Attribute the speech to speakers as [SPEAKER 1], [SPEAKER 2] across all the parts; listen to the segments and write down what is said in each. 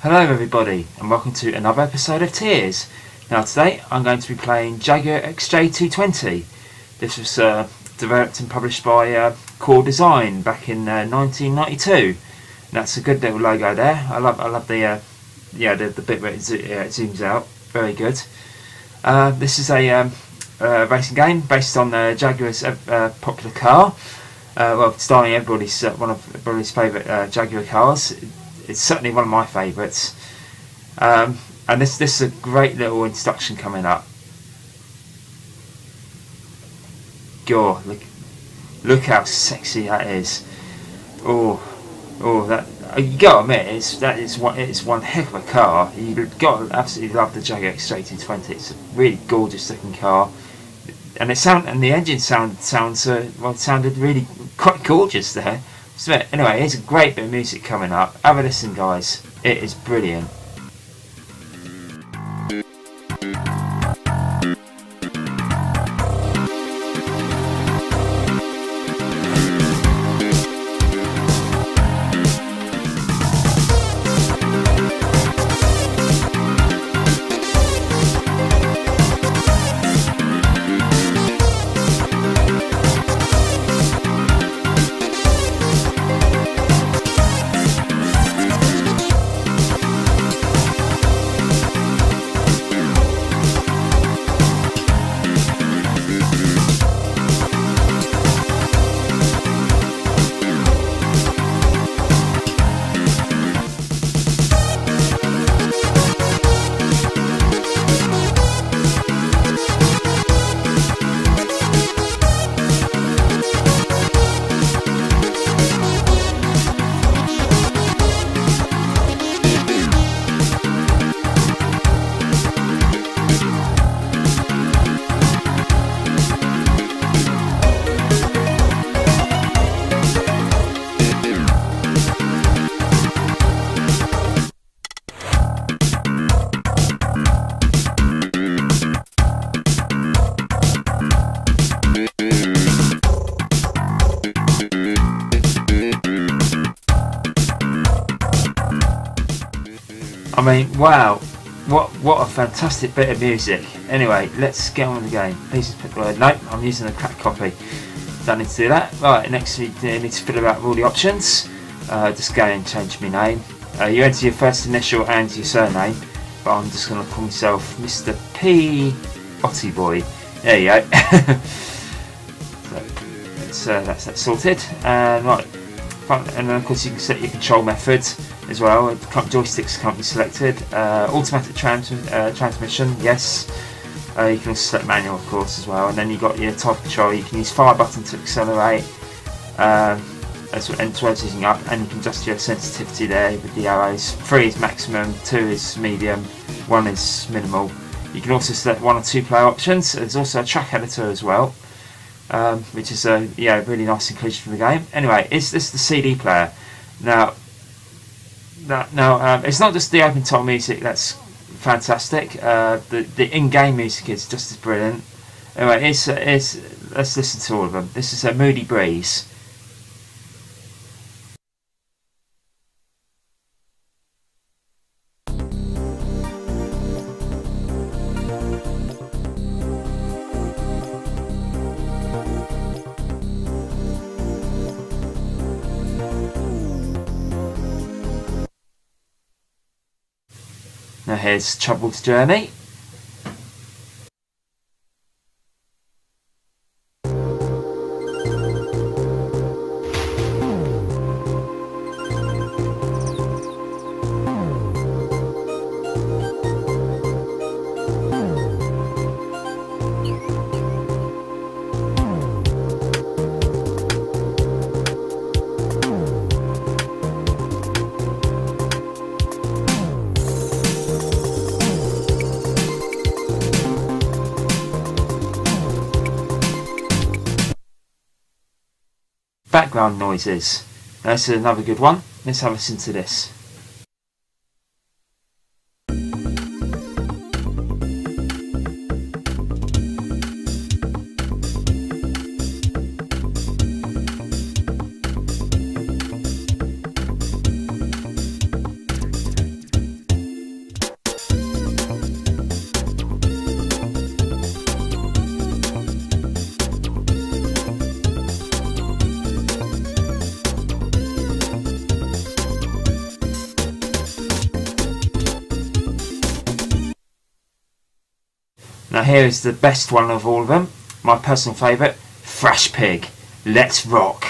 [SPEAKER 1] Hello everybody and welcome to another episode of T.E.A.R.S. Now today I'm going to be playing Jaguar XJ220. This was developed and published by Core Design back in 1992. And that's a good little logo there. I love the bit where it zooms out. Very good. This is a racing game based on Jaguar's popular car. Well, starring everybody's one of everybody's favourite Jaguar cars. It's certainly one of my favourites, and this is a great little introduction coming up. God, look how sexy that is! Oh, that you gotta admit, it's one heck of a car. You've got to absolutely love the Jaguar XJ220. It's a really gorgeous looking car, and the engine sounded really quite gorgeous there. So anyway, here's a great bit of music coming up. Have a listen, guys. It is brilliant. I mean, wow, what a fantastic bit of music. Anyway, let's get on with the game. Please put the word nope, I'm using a cracked copy. Don't need to do that. Right, next we need to fill out all the options. Just go and change my name. You enter your first initial and your surname, but I'm just going to call myself Mr. P. Otty Boy. There you go. So that's that sorted. Right, and then of course you can set your control methods as well. Joysticks can't be selected. Automatic transmission, yes. You can also select manual, of course, as well. And then you've got your type of control. You can use fire button to accelerate, as well as using up, and you can adjust your sensitivity there with the arrows. 3 is maximum, 2 is medium, 1 is minimal. You can also select 1 or 2 player options. There's also a track editor as well, which is a really nice inclusion for the game. Anyway, is this the CD player? Now, it's not just the open title music that's fantastic. The in-game music is just as brilliant. Anyway, let's listen to all of them. This is a Moody Breeze. Now here's Troubled Journey. Background noises. This is another good one. Let's have a listen to this. Now here is the best one of all of them, my personal favourite, Thrash Pig, Let's Rock.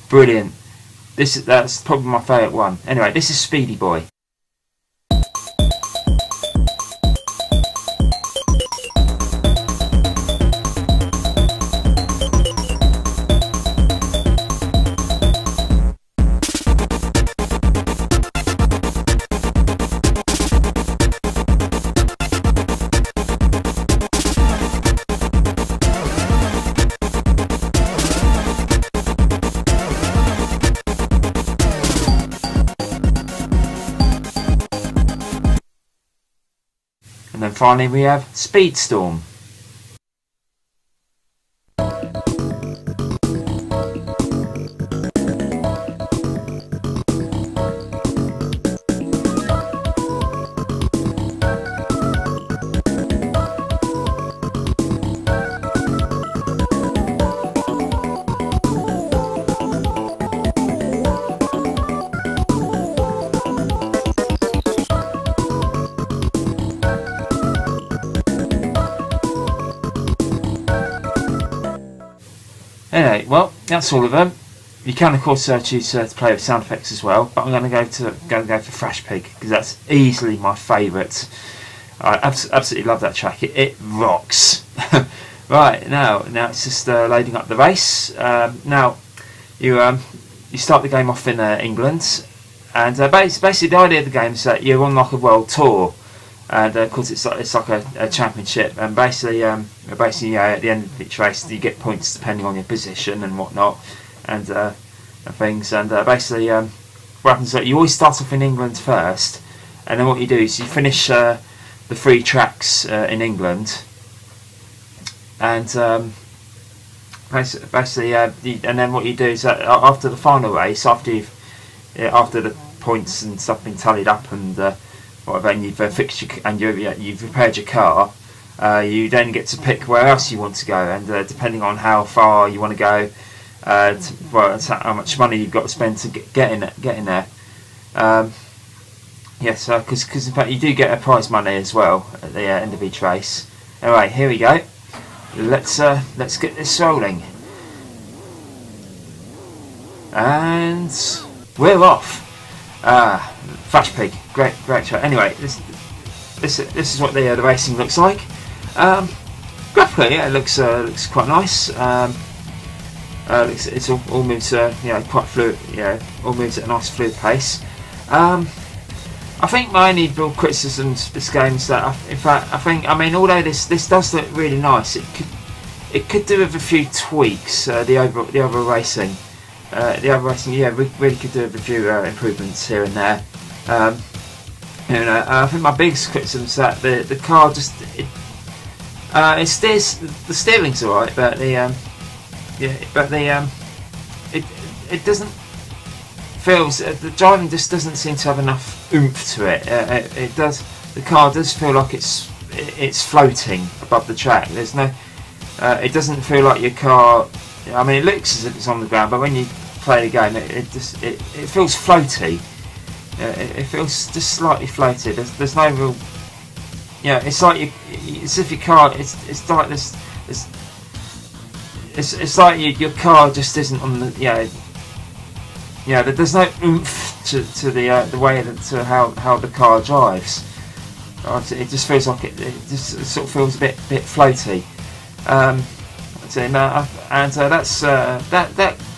[SPEAKER 1] Brilliant. That's probably my favourite one. Anyway, this is Speedy Boy. And then finally we have Speedstorm. Anyway, well, that's all of them. You can of course choose to play with sound effects as well, but I'm going to go for Thrash Pig because that's easily my favourite. I absolutely love that track. It rocks. Right, now it's just loading up the race. Now you start the game off in England, and basically the idea of the game is that you're on like a world tour. And of course it's like a championship, and basically at the end of each race you get points depending on your position and whatnot, and things. And basically what happens is that you always start off in England first, and then what you do is you finish the 3 tracks in England, and basically and then what you do is that after the final race, after the points and stuff been tallied up and whatever, and you've fixed you've repaired your car, you then get to pick where else you want to go, and depending on how far you want to go, how much money you've got to spend to get in there. Yes, because in fact you do get a prize money as well at the end of each race. Alright, here we go. Let's get this rolling, and we're off. Thrash Pig, great track. Anyway, this is what the racing looks like. Graphically, yeah, it looks quite nice. It's all moves quite fluid. All moves at a nice fluid pace. I think my only real criticism of this game is that I mean although this does look really nice, it could do with a few tweaks. The overall racing. the other racing, yeah, we really could do a few improvements here and there. You know, I think my biggest criticism is that the car just it steers, the steering's alright, but the it doesn't feels the driving just doesn't seem to have enough oomph to it. It does, the car does feel like it's floating above the track. There's no, it doesn't feel like your car. I mean, it looks as if it's on the ground, but when you play the game, it feels floaty. It feels just slightly floated. There's no real. Yeah, it's like it's if your car. It's like this. It's like your car just isn't on the. Yeah. There's no oomph to the way to how the car drives. It just feels like it just sort of feels a bit floaty. That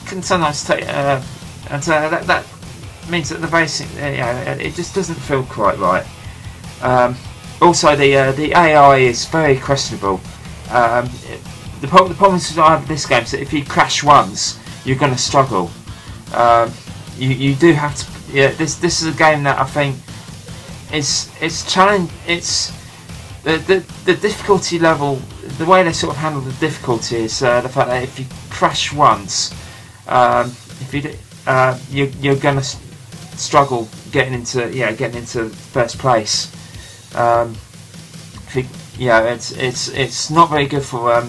[SPEAKER 1] can sometimes take. That means that the racing, it just doesn't feel quite right. Also, the AI is very questionable. The problems I have with this game is that if you crash once, you're going to struggle. You do have to. Yeah, this is a game that I think it's challenge. It's the difficulty level. The way they sort of handle the difficulty is the fact that if you crash once, you're going to struggle getting into first place. It's not very good for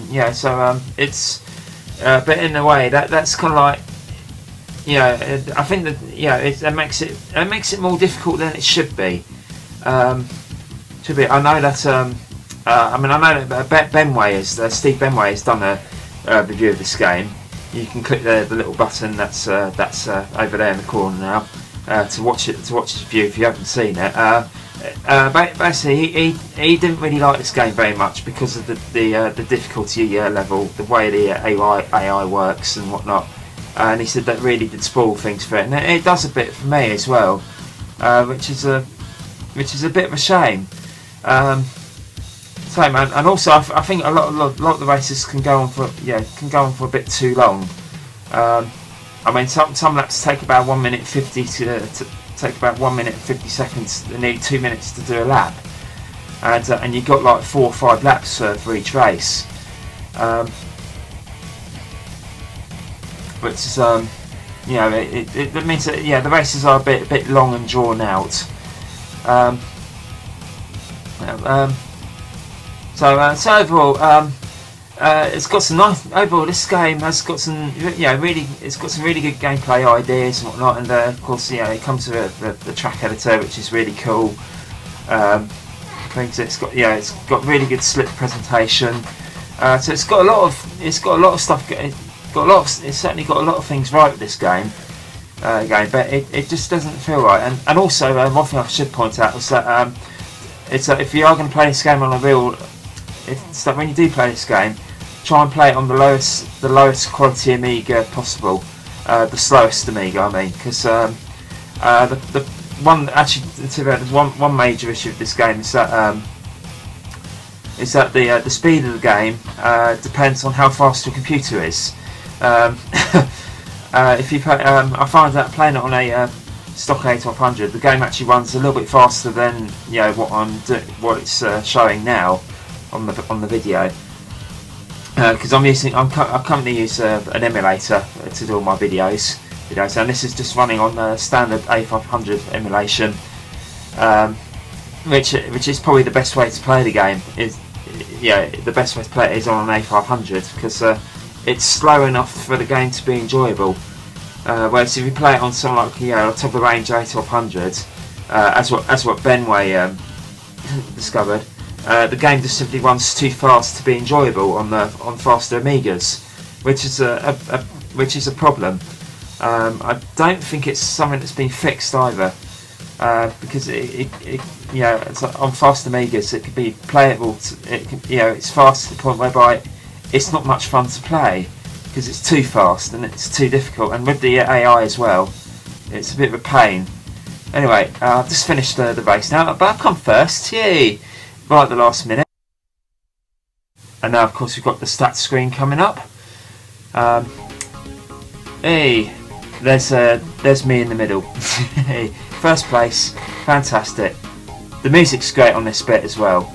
[SPEAKER 1] it's but in a way that's kind of like, I think that it makes it more difficult than it should be. I know that I know that Steve Benway has done a review of this game. You can click the little button that's over there in the corner now to watch his review if you haven't seen it. Basically, he didn't really like this game very much because of the difficulty level, the way the AI works and whatnot, and he said that really did spoil things for it, and it does a bit for me as well, which is a bit of a shame. And also I think a lot of the races can go on for a bit too long. I mean, some laps take about 1 minute 50 to take about 1 minute 50 seconds. They need 2 minutes to do a lap, and you've got like 4 or 5 laps for each race, which is it means that the races are a bit long and drawn out. So overall, it's got some nice. Overall, this game has got some, it's got some really good gameplay ideas and whatnot. And of course, it comes with the track editor, which is really cool. It's got really good slip presentation. So it's got a lot of stuff. It's certainly got a lot of things right with this game. But it just doesn't feel right. And also, one thing I should point out is that if you are going to play this game on a real, when you do play this game, try and play it on the lowest quality Amiga possible, the slowest Amiga, I mean, because the one major issue of this game is that the speed of the game depends on how fast your computer is. If you play, I find that playing it on a stock A1200, the game actually runs a little bit faster than what it's showing now on the video, because I currently use an emulator to do all my videos, and this is just running on the standard A500 emulation, which is probably the best way to play the game. The best way to play it is on an A500 because it's slow enough for the game to be enjoyable. Whereas if you play it on something like a top of the range A1200, as what Benway discovered, the game just simply runs too fast to be enjoyable on faster Amigas, which is a problem. I don't think it's something that's been fixed either, because it's like on fast Amigas it could be playable. It's fast to the point whereby it's not much fun to play because it's too fast and it's too difficult, and with the AI as well, it's a bit of a pain. Anyway, I've just finished the race now, but I've come first, yay! Right at the last minute. And now, of course, we've got the stats screen coming up. Hey, there's me in the middle. First place, fantastic. The music's great on this bit as well.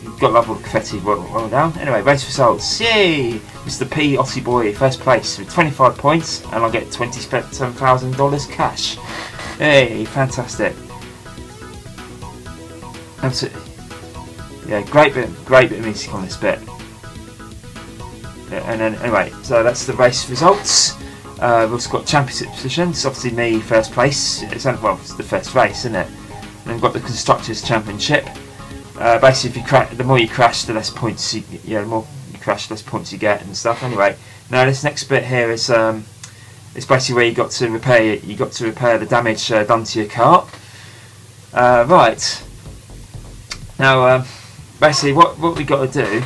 [SPEAKER 1] You've got to love all the confetti roll down. Anyway, race results. Yay! Mr. P. Otty Boy, first place with 25 points, and I get $27,000 cash. Hey, fantastic. Absolutely. Yeah, great bit of music on this bit. Yeah, and then anyway, so that's the race results. We've also got championship positions. Obviously, me first place. It's the first race, isn't it? And then we've got the constructors championship. Basically, if the more you crash, the less points the more you crash, the less points you get and stuff. Anyway, now this next bit here is it's basically where you got to repair the damage done to your car. Right. Now, basically, what we got to do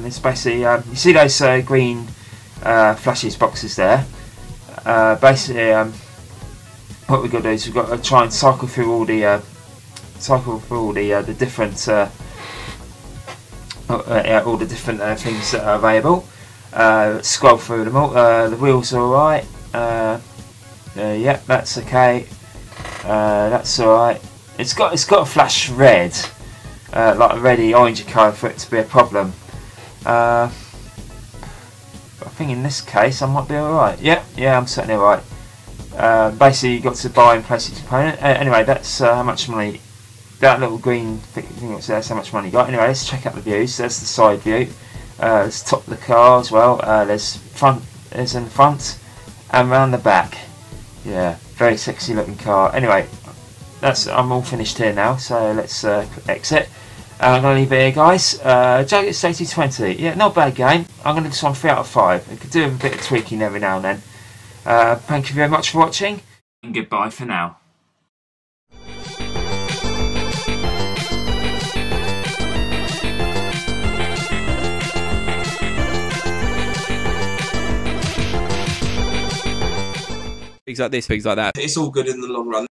[SPEAKER 1] is basically you see those green flashes boxes there. Basically, what we've got to do is we've got to try and cycle through all the different things that are available. Scroll through them all. The wheels are alright. Yep, that's okay. That's alright. It's got a flash red, like a ready orange colour for it to be a problem. I think in this case I might be alright. Yeah, I'm certainly alright. Basically, you got to buy and place each component. Anyway, that's how much money. That little green thing that's there, that's how much money you got. Anyway, let's check out the views. There's the side view. There's the top of the car as well. There's in the front and round the back. Yeah, very sexy looking car. Anyway, I'm all finished here now, so let's exit. I'm going to leave it here, guys. Jaguar XJ220. Yeah, not a bad game. I'm going to do this one 3 out of 5. It could do a bit of tweaking every now and then. Thank you very much for watching, and goodbye for now.
[SPEAKER 2] Things like this, things like that.
[SPEAKER 3] It's all good in the long run.